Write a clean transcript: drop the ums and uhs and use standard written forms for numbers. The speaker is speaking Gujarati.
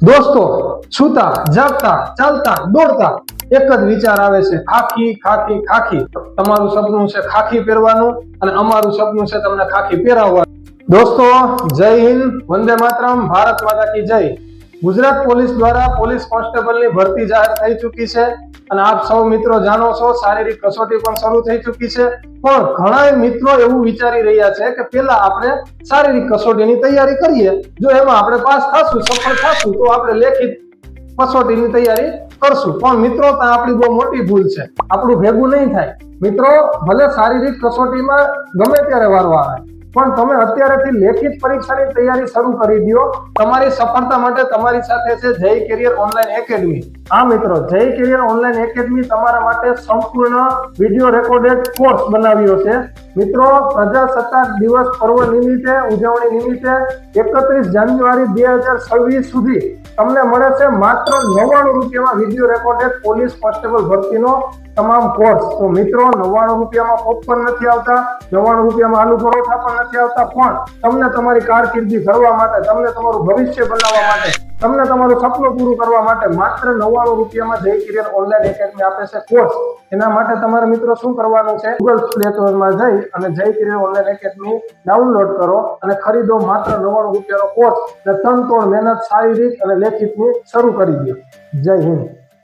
દોસ્તો સુતા જાગતા ચાલતા દોડતા એક જ વિચાર આવે છે, ખાખી ખાખી ખાખી. તમારું સપનું છે ખાખી પહેરવાનું અને અમારું સપનું છે તમને ખાખી પહેરાવવાનું. દોસ્તો જય હિન્દ, વંદે માતરમ, ભારત માતા કી જય. ગુજરાત પોલીસ દ્વારા પોલીસ કોન્સ્ટેબલની ભરતી જાહેર થઈ ચૂકી છે અને આપ સૌ મિત્રો જાણો છો શારીરિક કસોટી પણ શરૂ થઈ ચૂકી છે. પણ ઘણા મિત્રો એવું વિચારી રહ્યા છે કે પહેલા આપણે શારીરિક કસોટીની તૈયારી કરીએ, જો એમાં આપણે પાસ થશું, સફળ થશું તો આપણે લેખિત કસોટીની તૈયારી કરશું. પણ મિત્રો ત્યાં આપણી બહુ મોટી ભૂલ છે, આપણું ભેગું નહીં થાય. મિત્રો ભલે શારીરિક કસોટીમાં ગમે ત્યારે વારો આવે, પણ તમે અત્યારેથી લેખિત પરીક્ષાની તૈયારી શરૂ કરી દો. તમારી સફળતા માટે તમારી સાથે છે જય કેરિયર ઓનલાઈન એકેડમી. હા મિત્રો, જય કેરિયર ઓનલાઈન એકેડમી તમારા માટે સંપૂર્ણ વિડિયો રેકોર્ડેડ કોર્સ બનાવ્યો છે. મિત્રો, પ્રજાસત્તાક દિવસ પર્વ નિમિત્તે ઉજવણી નિમિત્તે 31 જાન્યુઆરી 2026 સુધી તમને મળે છે માત્ર 99 રૂપિયામાં વિડિયો રેકોર્ડેડ પોલીસ કોન્સ્ટેબલ ભરતીનો તમામ કોર્સ. તો મિત્રો, 99 રૂપિયામાં પોપકોર્ન નથી આવતા, 99 રૂપિયામાં આલુ પરોઠા પણ નથી આવતા, પણ તમને તમારી કારકિર્દી ઘડવા માટે, તમને તમારું ભવિષ્ય બનાવવા માટે, તમને તમારું સપનું પૂરું કરવા માટે માત્ર 99 રૂપિયામાં જય કેરિયર ઓનલાઈન એકેડમી આપે છે કોર્સ. એના માટે તમારે મિત્રો શું કરવાનું છે, ગૂગલ પ્લે સ્ટોરમાં જઈ અને જય કેરિયર ઓનલાઈન એકેડમી ડાઉનલોડ કરો અને ખરીદો માત્ર 99 રૂપિયાનો કોર્સ અને તનતોડ મહેનત શારીરિક અને લેખિતની શરૂ કરી દો. જય હિન્દ.